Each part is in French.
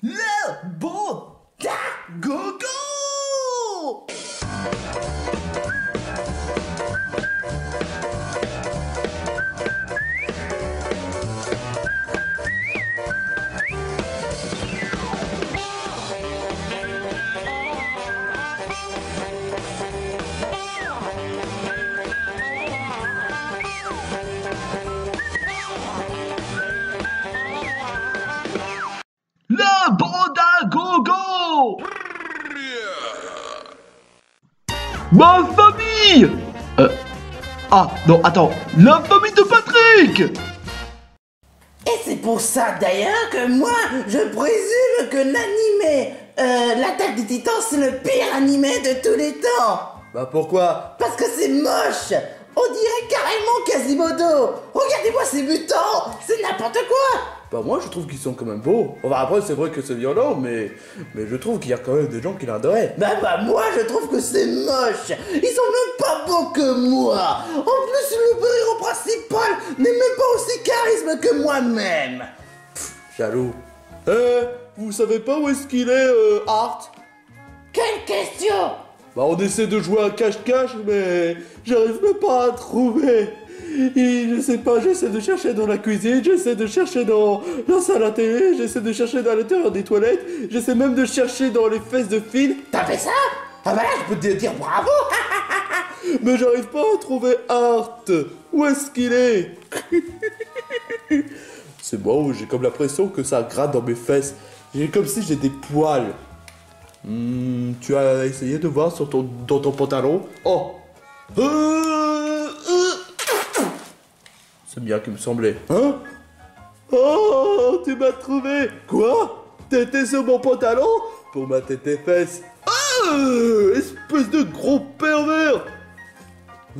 Le bon gogo. La bande à gogo. Ma famille. Ah non, attends, la famille de Patrick. Et c'est pour ça d'ailleurs que moi, je présume que l'animé L'attaque des Titans, c'est le pire animé de tous les temps. Bah pourquoi? Parce que c'est moche. On dirait carrément Quasimodo. Regardez-moi ces mutants, c'est n'importe quoi. Bah moi je trouve qu'ils sont quand même beaux. Enfin après c'est vrai que c'est violent mais je trouve qu'il y a quand même des gens qui l'adorent. Bah moi je trouve que c'est moche. Ils sont même pas beaux que moi. En plus le héros principal n'est même pas aussi charisme que moi-même. Jaloux. Vous savez pas où est-ce qu'il est, Art? Quelle question? Bah on essaie de jouer à cache-cache mais j'arrive même pas à trouver. Et je sais pas, j'essaie de chercher dans la cuisine, j'essaie de chercher dans la salle à télé, j'essaie de chercher dans l'intérieur des toilettes, j'essaie même de chercher dans les fesses de Phil. T'as fait ça? Ah bah là je peux te dire bravo. Mais j'arrive pas à trouver Art. Où est-ce qu'il est? C'est moi où j'ai comme l'impression que ça gratte dans mes fesses. J'ai comme si j'ai des poils. Tu as essayé de voir dans ton pantalon? Oh. C'est bien qu'il me semblait. Hein? Oh, tu m'as trouvé. Quoi? T'étais sur mon pantalon pour mater tes fesses. Ah, espèce de gros pervers.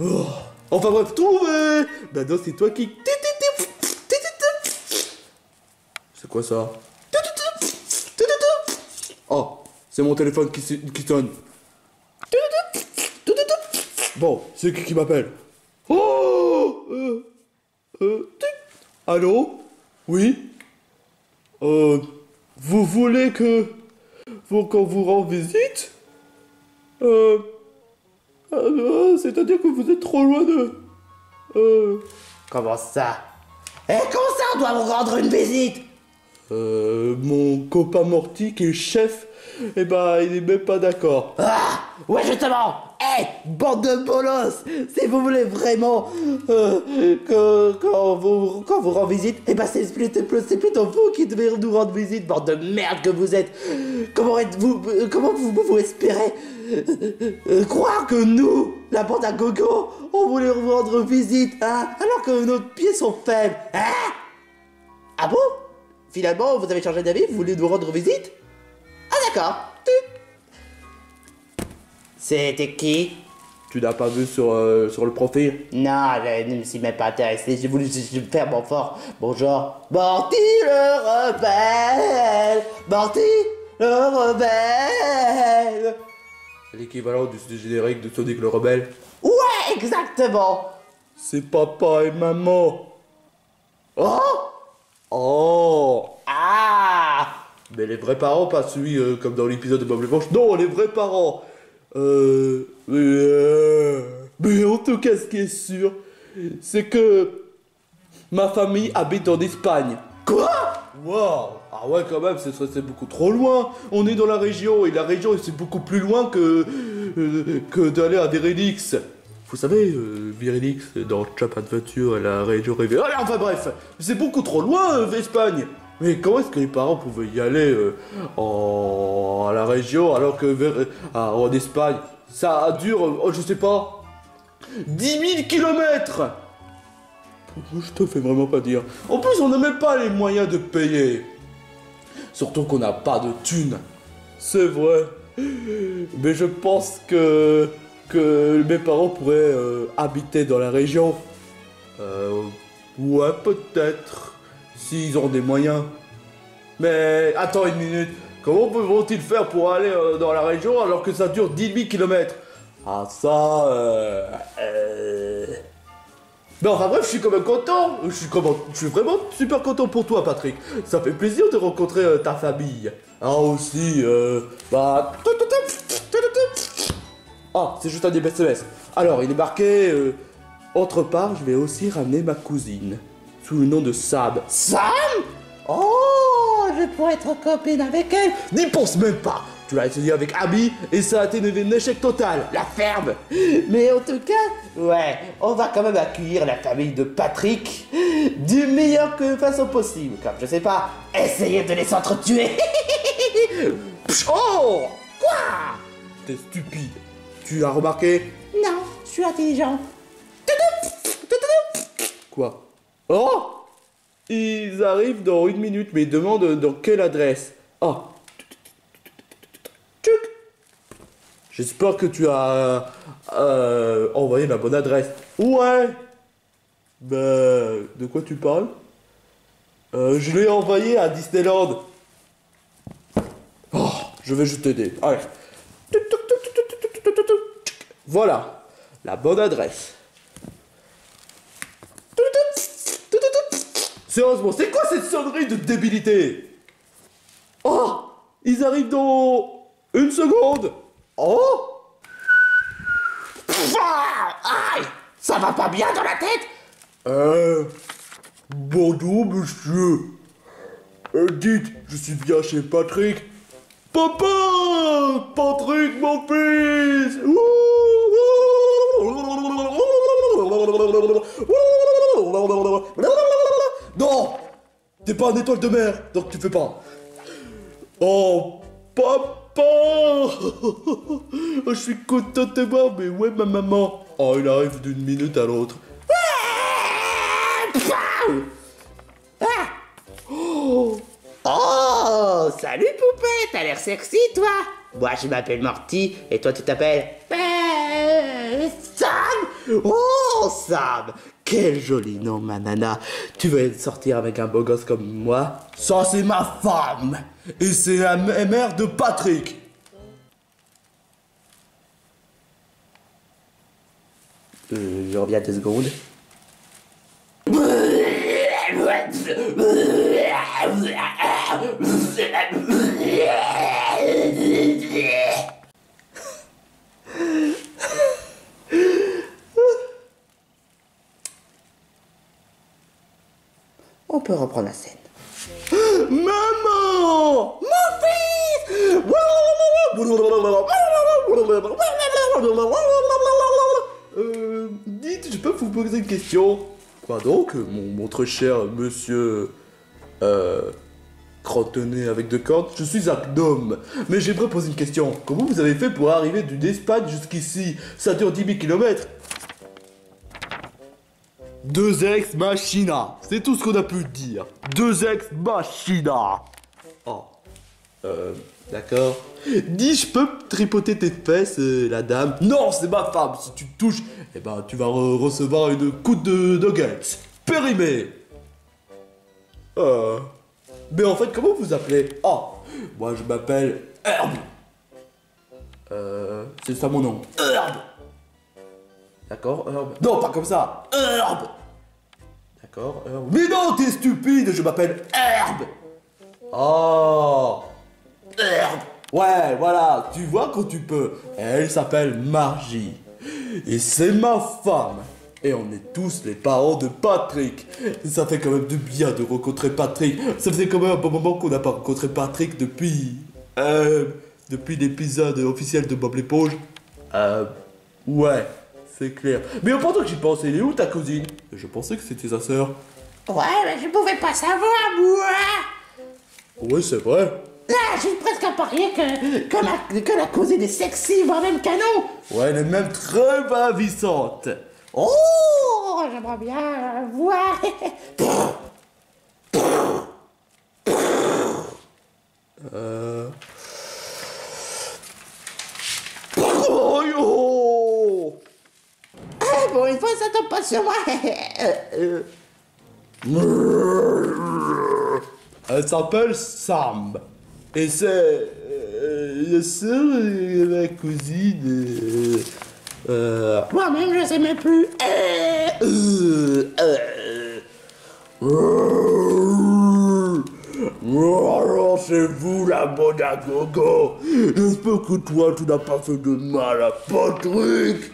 Oh. Enfin bref, trouvé. Maintenant c'est toi qui... C'est quoi ça? Oh, c'est mon téléphone qui sonne. Bon, c'est qui m'appelle? Oh, allô? Oui? Vous voulez qu'on vous rend visite? C'est-à-dire que vous êtes trop loin de... Comment ça? Eh comment ça on doit vous rendre une visite? Mon copain Morty qui est chef, eh ben il est même pas d'accord. Ah ouais justement. Eh bande de bolos. Si vous voulez vraiment qu'on vous rend visite, eh ben c'est plutôt vous qui devez nous rendre visite, bande de merde que vous êtes. Comment vous espérez croire que nous, la bande à gogo, on voulait vous rendre visite, hein, alors que nos pieds sont faibles, hein? Ah bon? Finalement, vous avez changé d'avis, vous voulez nous rendre visite? Ah d'accord. C'était qui? Tu n'as pas vu sur le profil? Non, je ne me suis même pas intéressé, j'ai voulu faire mon fort. Bonjour. Morty le rebelle. Morty le rebelle. L'équivalent du générique de Sonic le Rebelle. Ouais, exactement. C'est papa et maman. Oh. Oh. Ah. Mais les vrais parents, pas celui comme dans l'épisode de Bob l'éponge. Non, les vrais parents. Mais en tout cas, ce qui est sûr, c'est que ma famille habite en Espagne. Quoi? Wow. Ah ouais, quand même, c'est beaucoup trop loin. On est dans la région, et la région, c'est beaucoup plus loin que d'aller à Vérilix. Vous savez, Vérilix, dans Chap Adventure, la région rêvée. Ah, enfin bref, c'est beaucoup trop loin, Espagne. Mais comment est-ce que les parents pouvaient y aller à la région alors que en Espagne, ça dure, je sais pas, 10 000 kilomètres. Je te fais vraiment pas dire. En plus, on n'a même pas les moyens de payer. Surtout qu'on n'a pas de thunes. C'est vrai. Mais je pense que mes parents pourraient habiter dans la région. Ouais, peut-être. S'ils ont des moyens. Mais attends une minute. Comment vont-ils faire pour aller dans la région alors que ça dure 10 000 kilomètres? Ah ça... Mais enfin bref, je suis quand même content. Je suis vraiment super content pour toi, Patrick. Ça fait plaisir de rencontrer ta famille. Ah aussi, bah... Ah, c'est juste un des SMS. Alors, il est marqué... Autre part, je vais aussi ramener ma cousine. Sous le nom de Sam. Sam? Oh, je pourrais être copine avec elle. N'y pense même pas. Tu l'as essayé avec Abby et ça a été un échec total. La ferme. Mais en tout cas, ouais, on va quand même accueillir la famille de Patrick du meilleur que façon possible. Comme, je sais pas, essayer de les s'entretuer. Oh! Quoi? T'es stupide. Tu as remarqué? Non, je suis intelligent. Quoi? Oh! Ils arrivent dans 1 minute, mais ils demandent dans quelle adresse. Ah! Tchouk. J'espère que tu as envoyé la bonne adresse. Ouais! Bah, de quoi tu parles? Je l'ai envoyé à Disneyland. Oh, je vais juste t'aider. Allez. Voilà, la bonne adresse. Sérieusement, c'est quoi cette sonnerie de débilité? Oh, ils arrivent dans 1 seconde. Oh, Aïe, ça va pas bien dans la tête? bonjour monsieur. Dites, je suis bien chez Patrick. Papa! Patrick, mon fils! Non! T'es pas un étoile de mer, donc tu fais pas. Oh, papa! Je suis content de te voir, mais ouais, ma maman. Oh, il arrive d'une minute à l'autre. Oh, salut poupée, t'as l'air sexy toi. Moi je m'appelle Morty et toi tu t'appelles Sam. Oh Sam, quel joli nom ma nana. Tu veux sortir avec un beau gosse comme moi? Ça, c'est ma femme! Et c'est la mère de Patrick! Je reviens 2 secondes. On peut reprendre la scène. Maman! Mon fils! Dites, je peux vous poser une question? Quoi donc, mon très cher monsieur... Crotonné avec 2 cordes, je suis un gnome. Mais j'aimerais poser une question. Comment vous avez fait pour arriver d'une Espagne jusqu'ici? Ça dure 10 000 km. 2 ex machina. C'est tout ce qu'on a pu dire. 2 ex machina. Oh. D'accord. Dis, je peux tripoter tes fesses, la dame? Non, c'est ma femme. Si tu te touches, eh ben, tu vas recevoir une coup de nuggets. Périmé. Mais en fait, comment vous appelez? Oh, moi je m'appelle Herbe. C'est ça mon nom. Herbe. D'accord, Herbe. Non, pas comme ça. Herbe. D'accord, Herbe. Mais non, t'es stupide, je m'appelle Herbe. Oh. Herbe. Ouais, voilà, tu vois quand tu peux. Elle s'appelle Margie. Et c'est ma femme. Et on est tous les parents de Patrick. Ça fait quand même du bien de rencontrer Patrick. Ça faisait quand même un bon moment qu'on n'a pas rencontré Patrick depuis... depuis l'épisode officiel de Bob l'éponge. Ouais, c'est clair. Mais pendant que j'y pensais, elle est où ta cousine? Je pensais que c'était sa sœur. Ouais, mais je pouvais pas savoir, moi. Ouais, c'est vrai. Ah, j'ai presque à parier que la cousine est sexy, voire même canon. Ouais, elle est même très ravissante. Oh, j'aimerais bien voir. Oh yo. Ah, bon, une fois, ça tombe pas sur moi. Elle s'appelle Sam. Et c'est la sœur et la cousine Moi-même, je sais même plus. Alors c'est vous la bande à gogo. J'espère que toi tu n'as pas fait de mal à Patrick.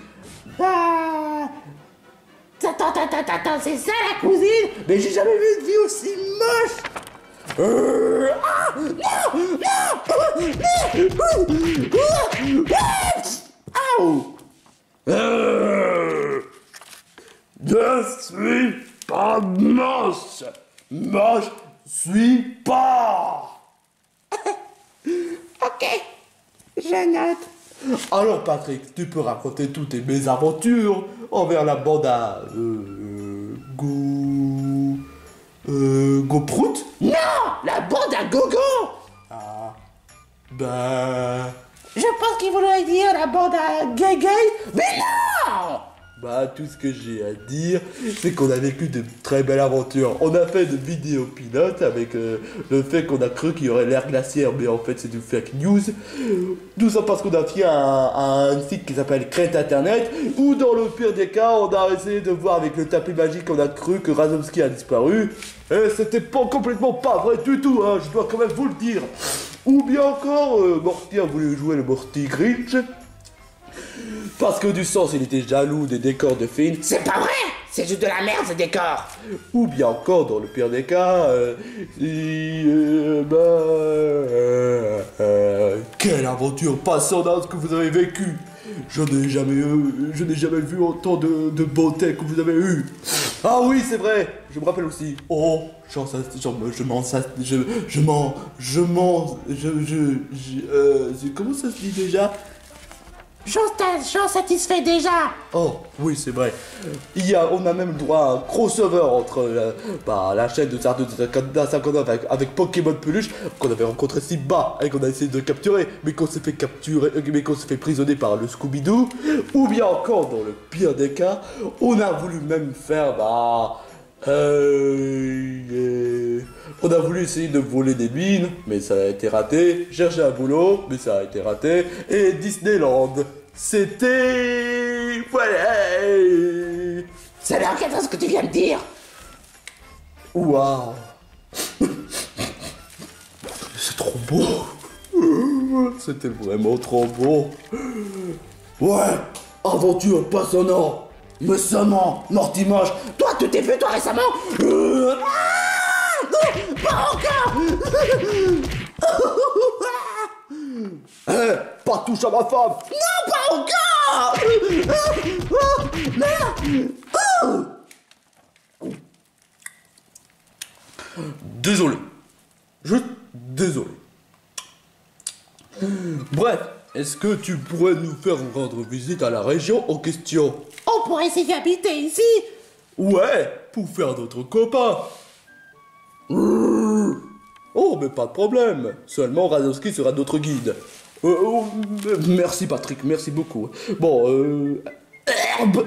Attends, c'est ça la cousine? Mais j'ai jamais vu une vie aussi moche. Aouh. Je suis pas moche. Moche suis pas. Ok, je note. Alors Patrick, tu peux raconter toutes tes mésaventures envers la bande à Goprout? Non, la bande à gogo. Ah, bah... Je pense qu'il voulait dire la bande à gay, mais non. Bah, tout ce que j'ai à dire, c'est qu'on a vécu de très belles aventures. On a fait de vidéos pilotes avec le fait qu'on a cru qu'il y aurait l'ère glaciaire, mais en fait c'est du fake news. Tout ça parce qu'on a fait un site qui s'appelle Crête Internet, où dans le pire des cas, on a essayé de voir avec le tapis magique, on a cru que Razowski a disparu. Et c'était pas complètement pas vrai du tout, hein, je dois quand même vous le dire. Ou bien encore, Morty a voulu jouer le Morty Grinch. Parce que du sens, il était jaloux des décors de films. C'est pas vrai. C'est juste de la merde ce décor. Ou bien encore, dans le pire des cas, quelle aventure passionnante que vous avez vécue. Je n'ai jamais vu autant de beauté que vous avez eu. Ah oui, c'est vrai. Je me rappelle aussi. Oh, comment ça se dit déjà? J'en satisfait déjà. Oh, oui, c'est vrai. On a même le droit à un crossover entre la chaîne de Zardo de 59 avec Pokémon Peluche, qu'on avait rencontré si bas et qu'on a essayé de capturer, mais qu'on s'est fait prisonnier par le Scooby-Doo. Ou bien encore, dans le pire des cas, on a voulu même faire, on a voulu essayer de voler des mines, mais ça a été raté. Chercher un boulot, mais ça a été raté. Et Disneyland, c'était... Voilà. Ça n'a rien à ce que tu viens de dire. Waouh. C'est trop beau. C'était vraiment trop beau. Ouais, aventure passionnante. Mais seulement, Morty moche. Toi, tu t'es fait toi récemment. Non, pas encore. Pas touche à ma femme. Non, pas encore. Merde. Désolé. Juste désolé. Bref, est-ce que tu pourrais nous faire rendre visite à la région en question? On pourrait essayer d'habiter ici. Ouais, pour faire notre copain. Oh, mais pas de problème. Seulement Razowski sera notre guide. Merci Patrick, merci beaucoup. Bon, Herbe,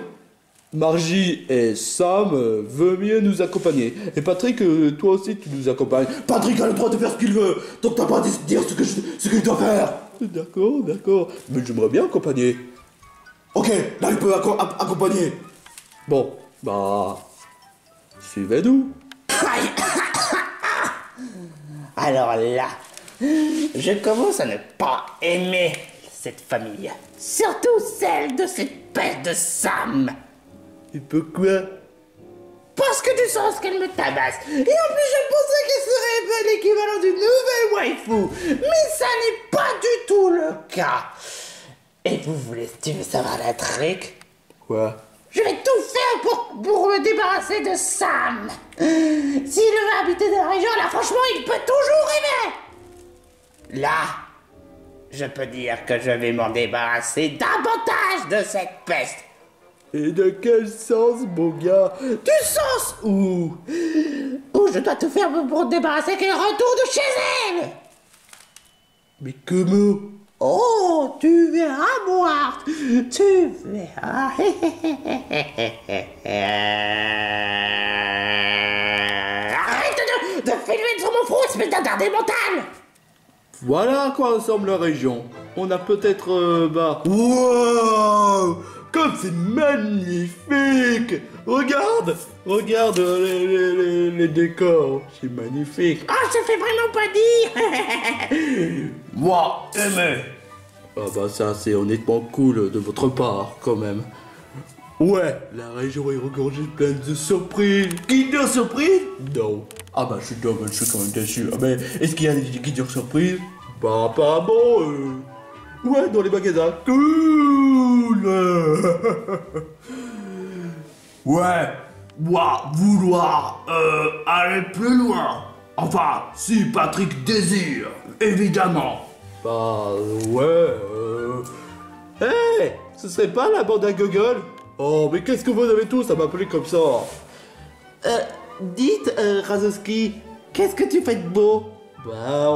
Margie et Sam veulent mieux nous accompagner. Et Patrick, toi aussi tu nous accompagnes. Patrick a le droit de faire ce qu'il veut. Donc t'as pas à dire ce qu'il doit faire. D'accord. Mais j'aimerais bien accompagner. Ok, là il peut accompagner. Bon, suivez-nous. Alors là, je commence à ne pas aimer cette famille. Surtout celle de cette peste de Sam. Et pourquoi? Parce que tu sens qu'elle me tabasse. Et en plus, je pensais qu'elle serait l'équivalent d'une nouvelle waifu. Mais ça n'est pas du tout le cas. Et tu veux savoir la trick? Quoi? Je vais tout faire pour me débarrasser de Sam. S'il veut habiter dans la région, là, franchement, il peut toujours rêver. Là, je peux dire que je vais m'en débarrasser davantage de cette peste. Et de quel sens, mon gars? Du sens où je dois tout faire pour me débarrasser qu'elle retourne chez elle. Mais comment? Oh, tu verras, moi. Tu verras. Arrête de filmer sur mon front, espèce d'attardé mental. Voilà à quoi ressemble la région. On a peut-être, Wow! comme c'est magnifique. Regarde, regarde les décors, c'est magnifique. Ah, ça fait vraiment pas dire. Moi, aimé. Ah bah ça c'est honnêtement cool de votre part quand même. Ouais, la région est regorgée pleine de surprises. Kinder surprise? Non. Ah bah je suis quand même déçu. Ah mais est-ce qu'il y a des Kinder surprises? Bah apparemment, ouais, dans les magasins. Cool. Ouais, moi, vouloir aller plus loin. Enfin, si Patrick désire, évidemment. Bah ouais, Hey, ce serait pas la bande à Gogol? Oh, mais qu'est-ce que vous avez tous à m'appeler comme ça? Dites, Razowski, qu'est-ce que tu fais de beau? Bah,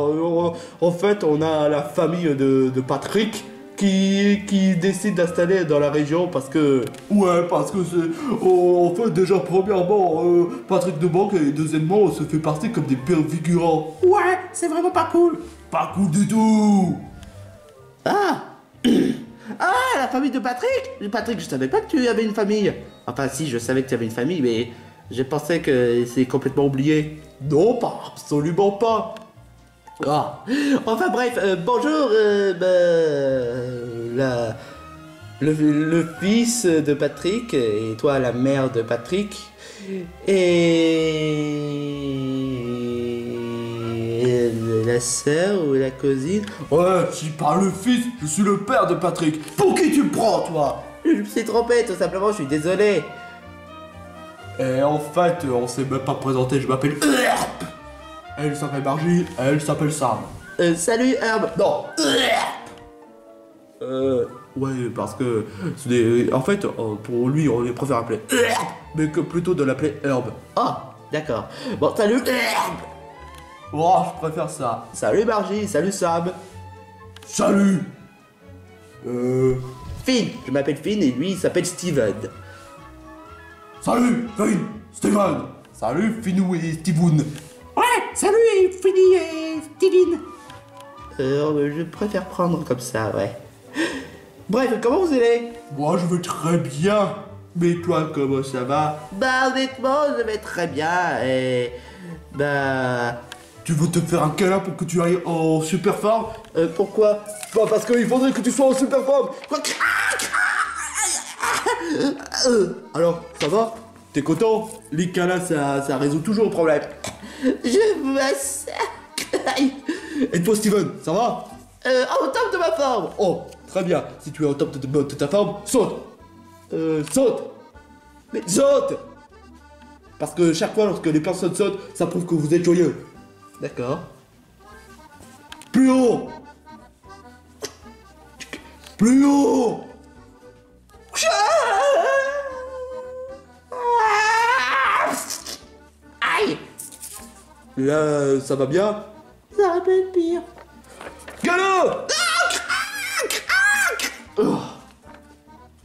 en fait, on a la famille de Patrick qui décide d'installer dans la région parce que... Ouais, parce que c'est... en fait, déjà, premièrement, Patrick de Banque et deuxièmement, on se fait passer comme des pères figurants. Ouais, c'est vraiment pas cool. Pas cool du tout. Ah. Ah, la famille de Patrick. Patrick, je savais pas que tu avais une famille. Enfin, si, je savais que tu avais une famille, mais je pensais que c'est complètement oublié. Non, pas, absolument pas. Ah. Enfin bref, bonjour, le fils de Patrick, et toi la mère de Patrick, et la sœur ou la cousine. Ouais, je suis pas le fils, je suis le père de Patrick. Pour qui tu me prends, toi? Je me suis trompé, tout simplement, je suis désolé. Et en fait, on s'est même pas présenté, je m'appelle Herb. Elle s'appelle Margie, elle s'appelle Sam. Salut Herb. Non. Ouais, parce que en fait, pour lui, on préfère appeler Herb, mais que plutôt de l'appeler Herb. Ah, d'accord. Bon, salut Herb. Oh, je préfère ça. Salut Margie, salut Sam. Salut. Finn, je m'appelle Finn et lui il s'appelle Steven. Salut, Finn, Steven. Salut, Finou et Steven. Ouais, salut Finny et Steven. Je préfère prendre comme ça, ouais. Bref, comment vous allez? Moi, je vais très bien. Mais toi, comment ça va? Bah, honnêtement, je vais très bien et... Bah... Tu veux te faire un câlin pour que tu ailles en super forme? Pourquoi? Bah, parce qu'il faudrait que tu sois en super forme. Quoi? Alors, ça va? T'es content? Les câlins, ça résout toujours le problème. Je me sens... Et toi, Steven, ça va? Au top de ma forme. Oh, très bien. Si tu es au top de ta forme, saute. Saute. Mais saute. Parce que chaque fois, lorsque les personnes sautent, ça prouve que vous êtes joyeux. D'accord. Plus haut. Plus haut. Aïe. Là, ça va bien? Ça aurait pu être pire. Galop. Oh.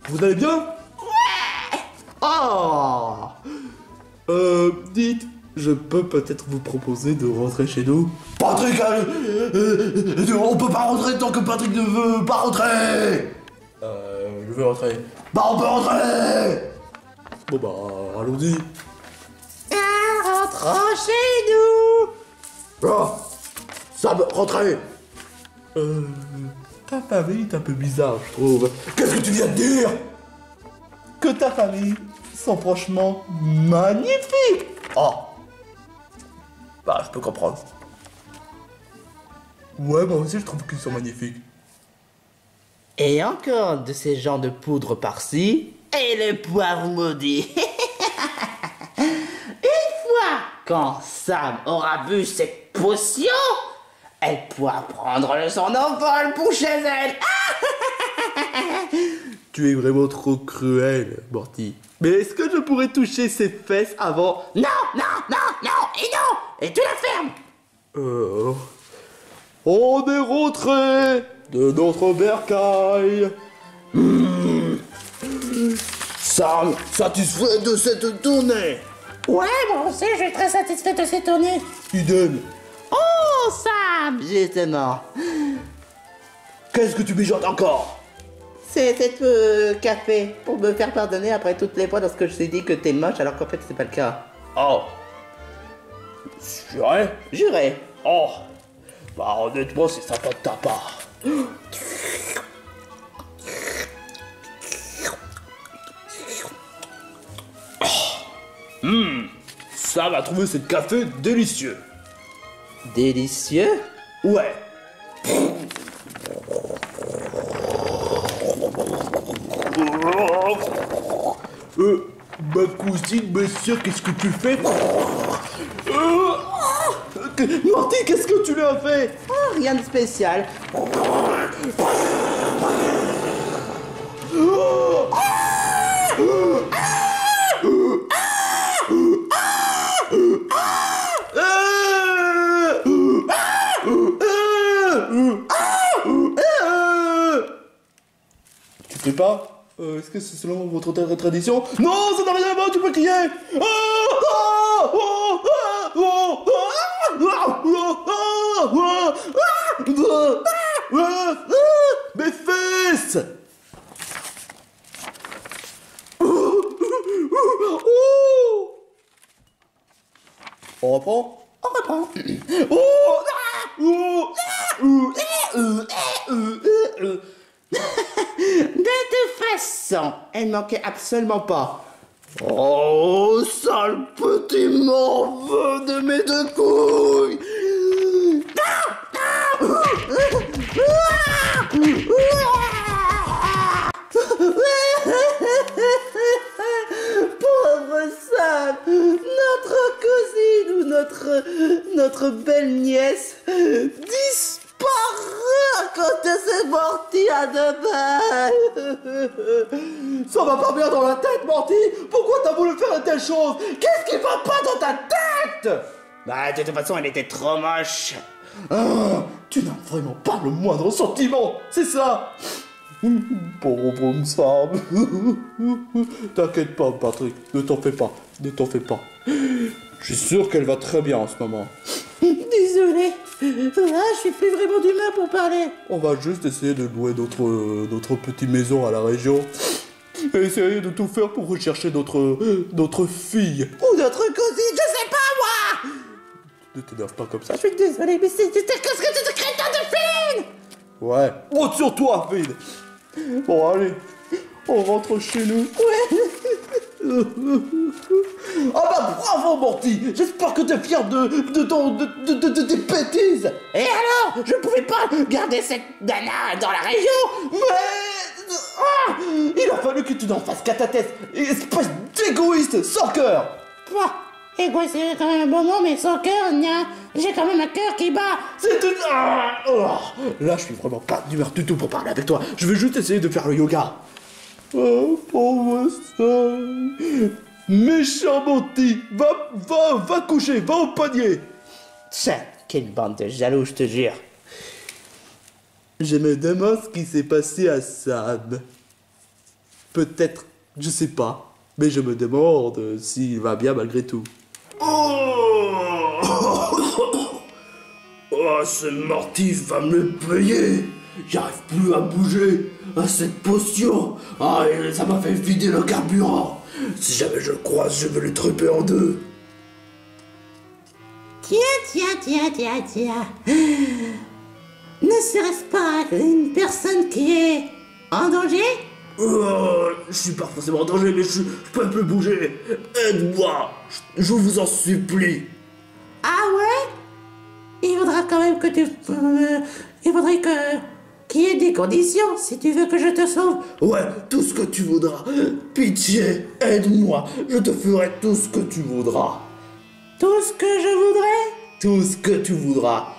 Vous allez bien? Ouais. Oh. Dites, je peux peut-être vous proposer de rentrer chez nous? Patrick, on peut pas rentrer tant que Patrick ne veut pas rentrer. Je veux rentrer. Bah, on peut rentrer. Bon bah, allons-y. Rentrons chez nous. Ah, ça me rentrer. Ta famille est un peu bizarre, je trouve. Qu'est-ce que tu viens de dire? Que ta famille sont franchement magnifiques. Oh. Bah, je peux comprendre. Ouais, moi aussi, je trouve qu'ils sont magnifiques. Et encore de ces gens de poudre par-ci. Et le poivre maudit. Une fois, quand Sam aura bu cette potion, elle pourra prendre son envol pour chez elle. Tu es vraiment trop cruel, Morty. Mais est-ce que je pourrais toucher ses fesses avant? Non, non, non, non, et non. Et tu la fermes. On est rentré de notre bercail. Sam, satisfait de cette tournée? Ouais, moi aussi, je suis très satisfait de cette tournée. Eden, Oh, Sam, justement. qu'est-ce que tu mijotes encore? C'est café pour me faire pardonner après toutes les fois lorsque je t'ai dit que t'es moche alors qu'en fait c'est pas le cas. Oh. Juré? Juré. Oh. Bah honnêtement c'est sympa de ta part. Ça va trouver ce café délicieux. Délicieux? Ouais. Ma cousine, monsieur, qu'est-ce que tu fais? Marty, qu'est-ce que tu lui as fait? Oh, rien de spécial. Tu sais pas? Est-ce que c'est selon votre tradition? Non, ça n'a rien à voir, tu peux crier! Mes fesses! On reprend? On reprend. De toute façon, elle ne manquait absolument pas. Oh, sale petit morveux de mes deux couilles! Pauvre Sam, notre cousine ou notre belle nièce disparaît à cause de ces Morty à deux balles. Ça va pas bien dans la tête, Morty! Pourquoi t'as voulu faire une telle chose? Qu'est-ce qui va pas dans ta tête? Bah, de toute façon, elle était trop moche. Ah, tu n'as vraiment pas le moindre sentiment, c'est ça? Pauvre Sam. T'inquiète pas, Patrick, ne t'en fais pas, ne t'en fais pas. Je suis sûr qu'elle va très bien en ce moment. Désolée, là, je suis plus vraiment d'humeur pour parler. On va juste essayer de louer notre petite maison à la région. Et essayer de tout faire pour rechercher notre fille. Ou notre cousine, je sais pas moi. Ne t'énerve pas comme ça. Je suis désolée, mais c'était qu'est-ce que tu te crétin de fine. Ouais. Monte sur toi, Finn. Bon, allez. On rentre chez nous. Ouais. Ah bah bravo, Morty. J'espère que t'es fier de tes bêtises. Et alors, je pouvais pas garder cette nana dans la région. Mais... Ah, il a fallu que tu n'en fasses qu'à ta tête. Espèce d'égoïste, sans cœur. Pouah, égoïste, c'est quand même un bon mot, mais sans cœur, j'ai quand même un cœur qui bat. C'est une... Ah, oh. Là, je suis vraiment pas d'humeur du tout pour parler avec toi. Je vais juste essayer de faire le yoga. Oh, pauvre Sam. Méchant Morty. Va coucher, va au panier. Tiens, quelle bande de jaloux, je te jure. Je me demande ce qui s'est passé à Sam. Peut-être, je sais pas, mais je me demande s'il va bien malgré tout. Oh, ce Morty va me le payer. J'arrive plus à bouger. À cette potion. Ah, et ça m'a fait vider le carburant. Si jamais je le croise, je vais le tripper en deux. Tiens. Ne serait-ce pas une personne qui est en danger? Je suis pas forcément en danger, mais je peux plus bouger. Aide-moi, je vous en supplie. Ah ouais? Il faudra quand même que il faudrait qu'il y ait des conditions si tu veux que je te sauve. Ouais, tout ce que tu voudras. Pitié, aide-moi. Je te ferai tout ce que tu voudras. Tout ce que je voudrais? Tout ce que tu voudras.